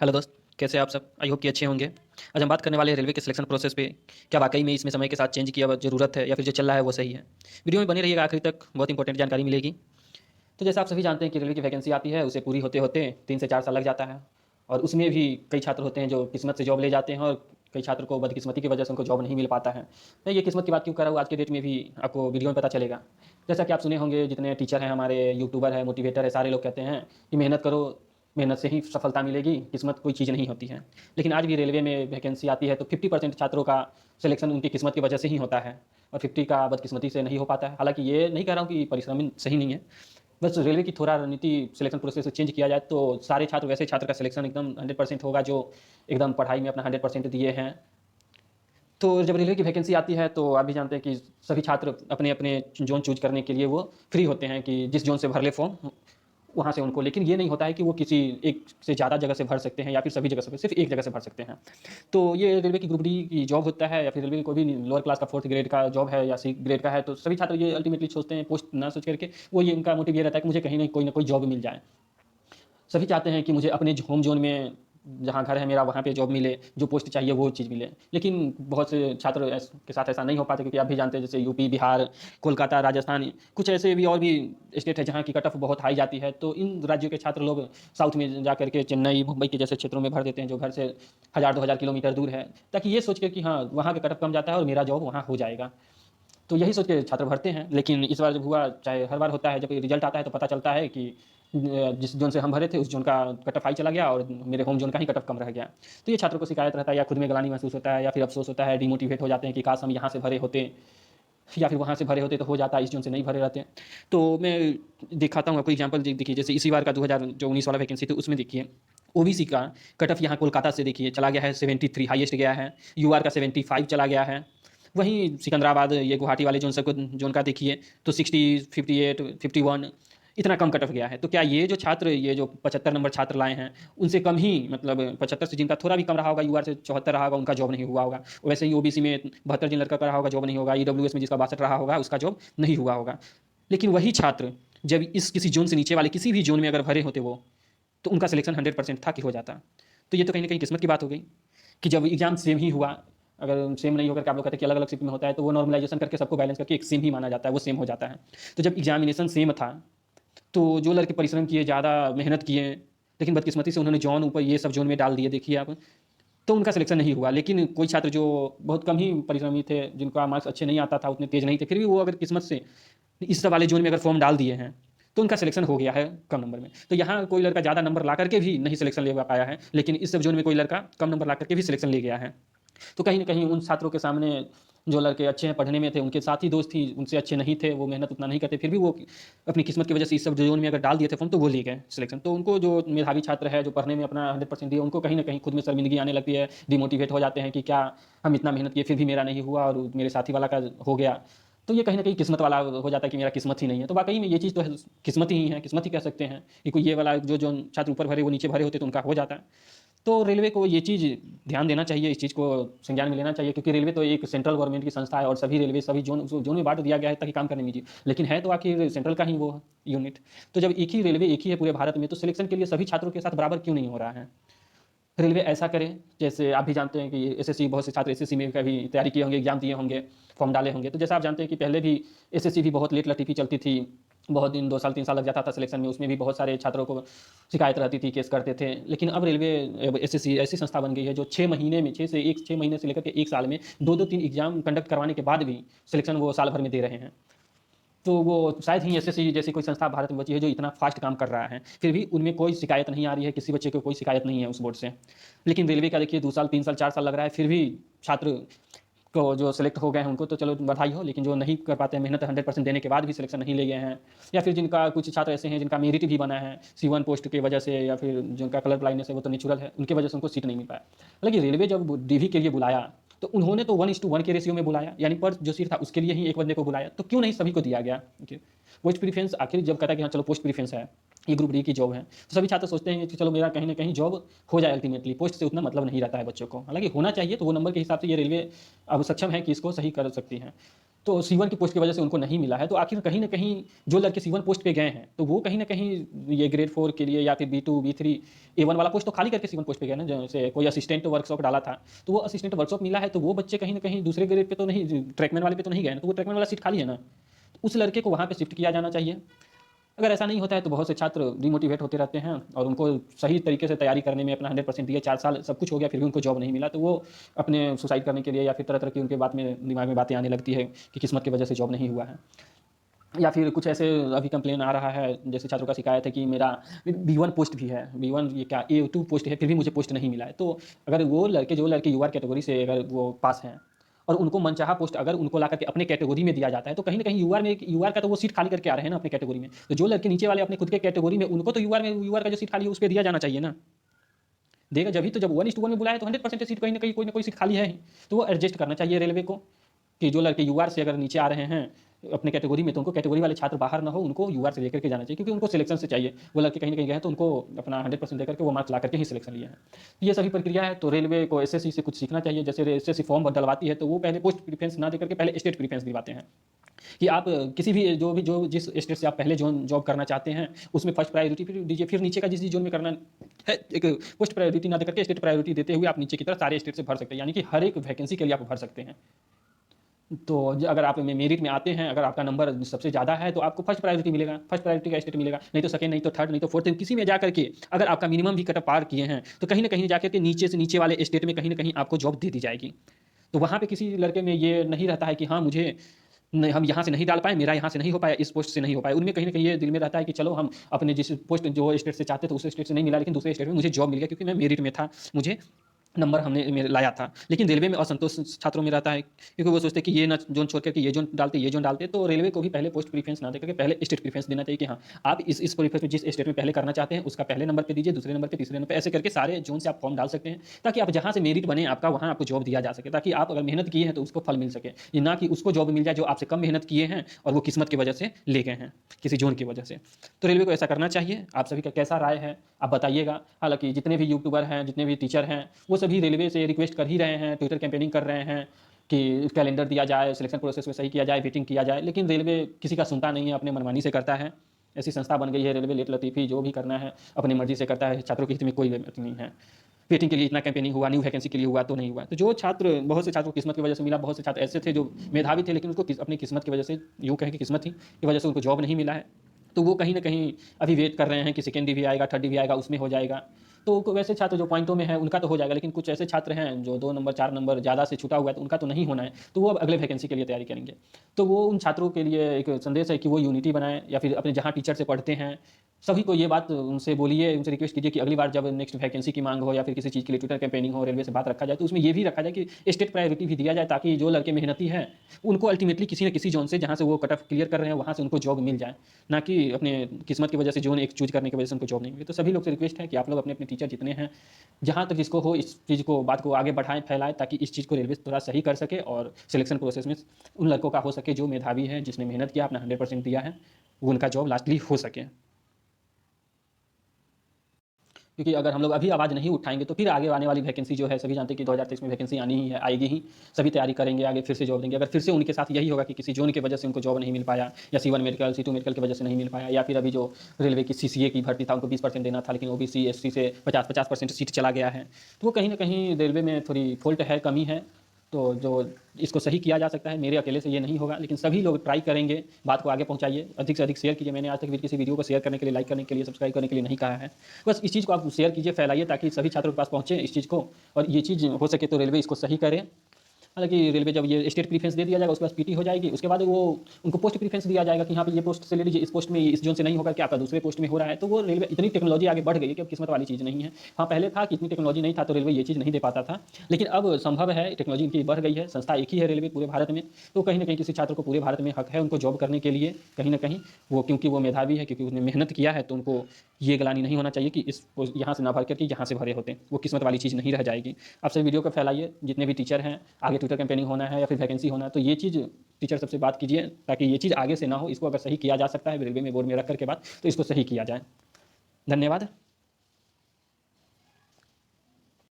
Hello दोस्त, कैसे हैं आप सब? आई होप कि अच्छे होंगे। आज हम बात करने वाले हैं रेलवे के सिलेक्शन प्रोसेस पे। क्या वाकई में इसमें समय के साथ चेंज की अब ज़रूरत है या फिर जो चल रहा है वो सही है? वीडियो में बने रहिएगा आखिरी तक, बहुत इंपॉर्टेंट जानकारी मिलेगी। तो जैसा आप सभी जानते हैं कि रेलवे की वैकेंसी आती है, उसे पूरी होते होते 3 से 4 साल लग जाता है। और उसमें भी कई छात्र होते हैं जो किस्मत से जॉब ले जाते हैं, और कई छात्र को बदकिस्मती की वजह से उनको जॉब नहीं मिल पाता है। मैं ये किस्मत की बात क्यों कर रहा हूँ आज के डेट में भी आपको वीडियो में पता चलेगा। जैसा कि आप सुने होंगे, जितने टीचर हैं हमारे, यूट्यूबर है, मोटिवेटर है, सारे लोग कहते हैं कि मेहनत करो, मेहनत से ही सफलता मिलेगी, किस्मत कोई चीज़ नहीं होती है। लेकिन आज भी रेलवे में वैकेंसी आती है तो 50% छात्रों का सिलेक्शन उनकी किस्मत की वजह से ही होता है, और 50 का बदकिस्मती से नहीं हो पाता है। हालांकि ये नहीं कह रहा हूँ कि परिश्रम सही नहीं है, बस रेलवे की थोड़ा रणनीति सिलेक्शन प्रोसेस चेंज किया जाए तो सारे छात्र, वैसे छात्र का सिलेक्शन एकदम 100% होगा जो एकदम पढ़ाई में अपना 100% दिए हैं। तो जब रेलवे की वैकेंसी आती है तो आप भी जानते हैं कि सभी छात्र अपने अपने जोन चूज करने के लिए वो फ्री होते हैं कि जिस जोन से भर ले फॉर्म वहाँ से उनको। लेकिन ये नहीं होता है कि वो किसी एक से ज़्यादा जगह से भर सकते हैं या फिर सभी जगह से, सिर्फ एक जगह से भर सकते हैं। तो ये रेलवे की ग्रुप डी की जॉब होता है, या फिर रेलवे की कोई भी लोअर क्लास का 4th ग्रेड का जॉब है या सी ग्रेड का है, तो सभी छात्र ये अल्टीमेटली सोचते हैं, पोस्ट ना सोच करके वो, ये उनका मोटिव ये रहता है कि मुझे कहीं ना कोई जॉब मिल जाए। सभी चाहते हैं कि मुझे अपने होम जोन में जहाँ घर है मेरा वहाँ पे जॉब मिले, जो पोस्ट चाहिए वो चीज़ मिले। लेकिन बहुत से छात्र के साथ ऐसा नहीं हो पाता, क्योंकि आप भी जानते हैं जैसे यूपी, बिहार, कोलकाता, राजस्थान, कुछ ऐसे भी और भी स्टेट है जहाँ की कट ऑफ बहुत हाई जाती है। तो इन राज्यों के छात्र लोग साउथ में जा करके चेन्नई, मुंबई के जैसे क्षेत्रों में भर देते हैं जो घर से 1000-2000 किलोमीटर दूर है, ताकि ये सोच के कि हाँ वहाँ का कट ऑफ कम जाता है और मेरा जॉब वहाँ हो जाएगा। तो यही सोच के छात्र भरते हैं। लेकिन इस बार जब हुआ, चाहे हर बार होता है, जब रिजल्ट आता है तो पता चलता है कि जिस जोन से हम भरे थे उस जोन का कट ऑफ हाई चला गया और मेरे होम जोन का ही कट ऑफ कम रह गया। तो ये छात्रों को शिकायत रहता है, या खुद में ग्लानि महसूस होता है, या फिर अफसोस होता है, डिमोटिवेट हो जाते हैं कि काश हम यहाँ से भरे होते या फिर वहाँ से भरे होते तो हो जाता, इस जोन से नहीं भरे रहते। तो मैं दिखाता हूँ आपको एग्जाम्पल। देखिए जैसे इसी बार का 2019 वाला वैकेंसी थी, उसमें देखिए ओबीसी का कट ऑफ यहाँ कोलकाता से देखिए चला गया है 73, हाईएस्ट गया है। यूआर का 75 चला गया है। वहीं सिकंदराबाद, ये गुवाहाटी वाले जोन सबको जोन का देखिए तो 60, 58, 51 इतना कम कट ऑफ गया है। तो क्या ये जो छात्र, ये जो 75 नंबर छात्र लाए हैं, उनसे कम ही, मतलब 75 से जिनका थोड़ा भी कम रहा होगा, यूआर से 74 रहा होगा, उनका जॉब नहीं हुआ होगा। वैसे ही ओबीसी में 72 जिन लड़का का रहा होगा जॉब नहीं होगा, ईडब्ल्यूएस में जिसका 62 रहा होगा उसका जॉब नहीं हुआ होगा। लेकिन वही छात्र जब इस किसी जोन से नीचे वाले किसी भी जोन में अगर भरे होते वो, तो उनका सिलेक्शन 100% था कि हो जाता। तो ये तो कहीं ना कहीं किस्मत की बात हो गई कि जब एग्जाम सेम ही हुआ, अगर सेम नहीं होकर के आप लोग कहते हैं कि अलग अलग शिफ्ट में होता है, तो वो नॉर्मलाइजेशन करके सबको बैलेंस करके एक सेम ही माना जाता है, वो सेम हो जाता है। तो जब एग्जामिनेशन सेम था तो जो लड़के परिश्रम किए, ज़्यादा मेहनत किए, लेकिन बदकिस्मती से उन्होंने जॉन ऊपर ये सब जोन में डाल दिए, देखिए आप, तो उनका सिलेक्शन नहीं हुआ। लेकिन कोई छात्र जो बहुत कम ही परिश्रमी थे, जिनका मार्क्स अच्छे नहीं आता था, उतने तेज नहीं थे, फिर भी वो अगर किस्मत से इस वाले जोन में अगर फॉर्म डाल दिए हैं तो उनका सिलेक्शन हो गया है कम नंबर में। तो यहाँ कोई लड़का ज़्यादा नंबर ला करके भी नहीं सिलेक्शन ले पाया है, लेकिन इस सब जोन में कोई लड़का कम नंबर ला करके भी सिलेक्शन ले गया है। तो कहीं ना कहीं उन छात्रों के सामने, जो लड़के अच्छे हैं पढ़ने में थे, उनके साथ ही दोस्त थी, उनसे अच्छे नहीं थे, वो मेहनत उतना नहीं करते, फिर भी वो अपनी किस्मत की वजह से इस सब जोन में अगर डाल दिए थे फॉर्म तो वो ले गए सिलेक्शन। तो उनको, जो मेधावी छात्र है, जो पढ़ने में अपना 100% दिए, उनको कहीं ना कहीं खुद में शर्मिंदगी आने लगती है, डिमोटिवेट हो जाते हैं कि क्या हम इतना मेहनत किए फिर भी मेरा नहीं हुआ और मेरे साथी वाला का हो गया। तो ये कहीं ना कहीं किस्मत वाला हो जाता है कि मेरा किस्मत ही नहीं है। तो वाकई में ये चीज़ तो किस्मत ही है, किस्मत ही कह सकते हैं कि कोई ये वाला जो छात्र ऊपर भरे वो नीचे भरे होते तो उनका हो जाता है। तो रेलवे को ये चीज़ ध्यान देना चाहिए, इस चीज़ को संज्ञान में लेना चाहिए, क्योंकि रेलवे तो एक सेंट्रल गवर्नमेंट की संस्था है और सभी रेलवे सभी जोन में बांट दिया गया है ताकि काम करने दीजिए। लेकिन है तो आखिर सेंट्रल का ही वो यूनिट। तो जब एक ही रेलवे एक ही है पूरे भारत में, तो सिलेक्शन के लिए सभी छात्रों के साथ बराबर क्यों नहीं हो रहा है? रेलवे ऐसा करे, जैसे आप भी जानते हैं कि एसएससी, बहुत से छात्र एसएससी में कभी तैयारी किए होंगे, एग्जाम दिए होंगे, फॉर्म डाले होंगे। तो जैसा आप जानते हैं कि पहले भी एसएससी भी बहुत लेट लतीफ़ी चलती थी, बहुत दिन, 2 साल 3 साल लग जाता था सिलेक्शन में, उसमें भी बहुत सारे छात्रों को शिकायत रहती थी, केस करते थे। लेकिन अब रेलवे, अब एसएससी ऐसी संस्था बन गई है जो 6 महीने में, 6 महीने से लेकर के 1 साल में 2-2 3 एग्जाम कंडक्ट करवाने के बाद भी सिलेक्शन वो साल भर में दे रहे हैं। तो वो शायद ही एसएससी जैसी कोई संस्था भारत में बची है जो इतना फास्ट काम कर रहा है, फिर भी उनमें कोई शिकायत नहीं आ रही है, किसी बच्चे को कोई शिकायत नहीं है उस बोर्ड से। लेकिन रेलवे का देखिए 2 साल 3 साल 4 साल लग रहा है, फिर भी छात्र को जो सेलेक्ट हो गए हैं उनको तो चलो बधाई हो, लेकिन जो नहीं कर पाते हैं, मेहनत 100% देने के बाद भी सिलेक्शन नहीं ले गए हैं, या फिर जिनका, कुछ छात्र ऐसे हैं जिनका मेरिट भी बना है C1 पोस्ट की वजह से, या फिर जिनका कलर ब्लाइंडनेस है वो तो नेचुरल है, उनकी वजह से उनको सीट नहीं मिल पाया। हालांकि रेलवे जब डीवी के लिए बुलाया तो उन्होंने तो 1:1 के रेशियो में बुलाया, यानी पर जो सीट था उसके लिए ही एक बंदे को बुलाया, तो क्यों नहीं सभी को दिया गया? पोस्ट प्रीफरेंस आखिर जब कहता है कि हाँ चलो पोस्ट प्रीफरेंस है, ये ग्रुप डी की जॉब है, तो सभी छात्र सोचते हैं कि चलो मेरा कहीं ना कहीं जॉब हो जाए अल्टीमेटली, पोस्ट से उतना मतलब नहीं रहता है बच्चों को। हालांकि होना चाहिए, तो वो नंबर के हिसाब से ये रेलवे अब सक्षम है कि इसको सही कर सकती है। तो C1 की पोस्ट की वजह से उनको नहीं मिला है। तो आखिर कहीं न कहीं जो लड़के C1 पोस्ट पे गए हैं, तो वो कहीं न कहीं ये ग्रेड 4 के लिए या फिर B2, B3, A1 वाला पोस्ट तो खाली करके C1 पोस्ट पे गए ना। जैसे कोई असिस्टेंट वर्कशॉप डाला था, तो वो असिस्टेंट वर्कशॉप मिला है, तो वो बच्चे कहीं न कहीं दूसरे ग्रेड पे तो नहीं, ट्रैकमैन वाले पे तो नहीं गए ना, तो वो ट्रैकमैन वाला सीट खाली है ना। तो उस लड़के को वहाँ पे शिफ्ट किया जाना चाहिए। अगर ऐसा नहीं होता है तो बहुत से छात्र डिमोटिवेट होते रहते हैं और उनको सही तरीके से तैयारी करने में अपना 100% दिए, 4 साल सब कुछ हो गया, फिर भी उनको जॉब नहीं मिला, तो वो अपने सुसाइड करने के लिए या फिर तरह-तरह की उनके बात में दिमाग में बातें आने लगती है कि किस्मत की वजह से जॉब नहीं हुआ है। या फिर कुछ ऐसे अभी कंप्लेन आ रहा है, जैसे छात्रों का शिकायत है कि मेरा B1 पोस्ट भी है, B1 ये क्या A2 पोस्ट है, फिर भी मुझे पोस्ट नहीं मिला है। तो अगर वो लड़के जो लड़के यूआर कैटेगरी से अगर वो पास हैं और उनको मनचाहा पोस्ट अगर उनको ला करके अपने कैटेगरी में दिया जाता है, तो कहीं न कहीं यूआर का तो वो सीट खाली करके आ रहे हैं ना अपने कैटेगरी में। तो जो लड़के नीचे वाले अपने खुद के कैटेगरी में, उनको तो यूआर का जो सीट खाली है उस पे दिया जाना चाहिए ना। देगा जभी तो, जब 1:1 में बुलाया तो 100% सीट कहीं न कहीं कोई न कोई सीट खाली है ही। तो वो एडजस्ट करना चाहिए रेलवे को कि जो लड़के यूआर से अगर नीचे आ रहे हैं अपने कैटेगरी में, तो उनको कैटेगरी वाले छात्र बाहर ना हो, उनको यूआर से लेकर के जाना चाहिए, क्योंकि उनको सिलेक्शन से चाहिए। वो लड़के कहीं न कहीं गए हैं तो उनको अपना 100% देकर के वो मार्क्स ला करके ही सिलेक्शन लिए हैं। तो ये सभी प्रक्रिया है, तो रेलवे को एसएससी से कुछ सीखना चाहिए। जैसे एसएससी फॉर्म डलवाती है तो वो पहले पोस्ट प्रेफरेंस ना देकर के पहले स्टेट प्रेफरेंस दिलवाते हैं कि आप किसी भी जो जिस स्टेट से आप पहले जॉब करना चाहते हैं उसमें फर्स्ट प्रायोरिटी फिर दीजिए, फिर नीचे का जिस जोन में करना है एक पोस्ट प्रायोरिटी ना देकर के स्टेट प्रायोरिटी देते हुए आप नीचे की तरफ सारे स्टेट से भर सकते हैं, यानी कि हर एक वैकेंसी के लिए आप भर सकते हैं। तो अगर आप मेरिट में आते हैं, अगर आपका नंबर सबसे ज़्यादा है तो आपको फर्स्ट प्रायोरिटी मिलेगा, फर्स्ट प्रायोरिटी का स्टेट मिलेगा, नहीं तो सेकंड, नहीं तो थर्ड, नहीं तो फोर्थ, किसी में जाकर के अगर आपका मिनिमम भी कट ऑफ पार किए हैं तो कहीं ना कहीं जाकर के नीचे से नीचे वाले स्टेट में कहीं ना कहीं आपको जॉब दे दी जाएगी। तो वहाँ पे किसी लड़के में ये नहीं रहता है कि हाँ मुझे नहीं, हम यहाँ से नहीं डाल पाए, मेरा यहाँ से नहीं हो पाया, इस पोस्ट से नहीं हो पाया। उनमें कहीं न कहीं ये दिल में रहता है कि चलो हम अपने जिस पोस्ट जो स्टेट से चाहते थे उस स्टेट से नहीं मिला, लेकिन दूसरे स्टेट में मुझे जॉब मिल गया क्योंकि मैं मेरिट में था, मुझे नंबर हमने मेरे लाया था। लेकिन रेलवे में असंतोष छात्रों में रहता है क्योंकि वो सोचते हैं कि ये ना जोन छोड़ कर के ये जोन डालते। तो रेलवे को भी पहले पोस्ट प्रेफरेंस ना देकर के पहले स्टेट प्रेफरेंस देना चाहिए कि हाँ, आप इस प्रेफरेंस में जिस स्टेट में पहले करना चाहते हैं उसका पहले नंबर पे दीजिए, दूसरे नंबर पे, तीसरे नंबर पे, ऐसे करके सारे जोन से आप फॉर्म डाल सकते हैं ताकि आप जहाँ से मेरिट बने आपका वहाँ आपको जॉब दिया जा सके, ताकि आप अगर मेहनत किए हैं तो उसको फल मिल सके। ये ना कि उसको जॉब मिल जाए जो आपसे कम मेहनत किए हैं और वो किस्मत की वजह से ले गए हैं, किसी जोन की वजह से। तो रेलवे को ऐसा करना चाहिए। आप सभी का कैसा राय है आप बताइएगा। हालांकि जितने भी यूट्यूबर हैं, जितने भी टीचर हैं, वो सभी रेलवे से रिक्वेस्ट कर ही रहे हैं, ट्विटर कैंपेनिंग कर रहे हैं कि कैलेंडर दिया जाए, सिलेक्शन प्रोसेस में सही किया जाए, वेटिंग किया जाए, लेकिन रेलवे किसी का सुनता नहीं है, अपने मनमानी से करता है। ऐसी संस्था बन गई है रेलवे, लेट लतीफ़ी जो भी करना है अपनी मर्जी से करता है, छात्रों के हित में कोई बात नहीं है। वेटिंग के लिए इतना कैंपेनिंग हुआ, न्यू वैकेंसी के लिए हुआ तो नहीं हुआ। तो जो छात्र, बहुत से छात्रों को किस्मत की वजह से मिला, बहुत से छात्र ऐसे थे जो मेधावी थे लेकिन उनको अपनी किस्मत की वजह से, यूँ कहें कि किस्मत ही की वजह से उनको जॉब नहीं मिला है। तो वो कहीं न कहीं अभी वेट कर रहे हैं कि सेकेंड डिवी आएगा, थर्ड डिवी आएगा, उसमें हो जाएगा। तो वैसे छात्र जो पॉइंटों में हैं उनका तो हो जाएगा, लेकिन कुछ ऐसे छात्र हैं जो 2 नंबर 4 नंबर ज़्यादा से छूटा हुआ है तो उनका तो नहीं होना है, तो वो अब अगले वैकेंसी के लिए तैयारी करेंगे। तो वो उन छात्रों के लिए एक संदेश है कि वो यूनिटी बनाएँ या फिर अपने जहाँ टीचर से पढ़ते हैं सभी को ये बात उनसे बोलिए, उनसे रिक्वेस्ट कीजिए कि अगली बार जब नेक्स्ट वैकेंसी की मांग हो या फिर किसी चीज़ के लिए ट्विटर कैंपेनिंग हो, रेलवे से बात रखा जाए तो उसमें ये भी रखा जाए कि स्टेट प्रायोरिटी भी दिया जाए, ताकि जो लड़के मेहनती हैं उनको अल्टीमेटली किसी न किसी जोन से जहाँ से वो कट ऑफ क्लियर कर रहे हैं वहाँ से उनको जॉब मिल जाए, ना कि अपने किस्मत की वजह से जोन एक चूज करने की वजह से उनको जॉब नहीं मिले। तो सभी लोग से रिक्वेस्ट है कि आप लोग अपने अपने टीचर जितने हैं, जहाँ तक जिसको हो इस चीज़ को, बात को आगे बढ़ाएं, फैलाएं, ताकि इस चीज़ को रेलवे थोड़ा सही कर सके और सिलेक्शन प्रोसेस में उन लड़कों का हो सके जो मेधावी है, जिसने मेहनत किया, अपना 100% दिया है, वो उनका जॉब लास्टली हो सके। क्योंकि अगर हम लोग अभी आवाज़ नहीं उठाएंगे तो फिर आगे आने वाली वैकेंसी जो है, सभी जानते हैं कि 2023 में वैकेंसी आनी ही है, आएगी ही, सभी तैयारी करेंगे, आगे फिर से जॉब देंगे। अगर फिर से उनके साथ यही होगा कि किसी जोन की वजह से उनको जॉब नहीं मिल पाया, या C1 मेडिकल, C2 मेडिकल की वजह से नहीं मिल पाया, या फिर अभी जो रेलवे की CCA की भर्ती था उनको 20% देना था लेकिन OBC SC से 50% सीट चला गया है, तो वो कहीं ना कहीं रेलवे में थोड़ी फॉल्ट है, कमी है। तो जो इसको सही किया जा सकता है, मेरे अकेले से ये नहीं होगा, लेकिन सभी लोग ट्राई करेंगे, बात को आगे पहुंचाइए, अधिक से अधिक शेयर कीजिए। मैंने आज तक भी किसी वीडियो को शेयर करने के लिए, लाइक करने के लिए, सब्सक्राइब करने के लिए नहीं कहा है। बस इस चीज़ को आप शेयर कीजिए, फैलाइए, ताकि सभी छात्रों के पास पहुँचे इस चीज़ को, और ये चीज़ हो सके तो रेलवे इसको सही करे। हालांकि रेलवे जब ये स्टेट प्रीफरेंस दे दिया जाएगा उसके बाद पीटी हो जाएगी, उसके बाद वो उनको पोस्ट प्रीफरेंस दिया जाएगा कि यहाँ पे ये पोस्ट से ले लीजिए, इस पोस्ट में, इस जोन से नहीं होकर के आपका दूसरे पोस्ट में हो रहा है। तो वो रेलवे, इतनी टेक्नोलॉजी आगे बढ़ गई है कि अब किस्मत वाली चीज़ नहीं है। हाँ, पहले था कि इतनी टेक्नोलॉजी नहीं था तो रेलवे ये चीज़ नहीं दे पाता था, लेकिन अब संभव है, टेक्नोलॉजी इनकी बढ़ गई है, संस्था एक ही है रेलवे पूरे भारत में। तो कहीं ना कहीं किसी छात्र को पूरे भारत में हक है उनको जॉब करने के लिए, कहीं ना कहीं वो, क्योंकि वो मेधावी है, क्योंकि उसने मेहनत किया है, तो उनको ये गलानी नहीं होना चाहिए कि इस यहाँ से ना भर करके यहाँ से भरे होते हैं। वो किस्मत वाली चीज़ नहीं रह जाएगी। आप सभी वीडियो को फैलाइए, जितने भी टीचर हैं, आगे ट्विटर कैंपेनिंग होना है या फिर वैकेंसी होना है तो ये चीज़ टीचर सबसे बात कीजिए, ताकि ये चीज़ आगे से ना हो। इसको अगर सही किया जा सकता है रेलवे में बोर्ड में रख कर के बाद, तो इसको सही किया जाए। धन्यवाद।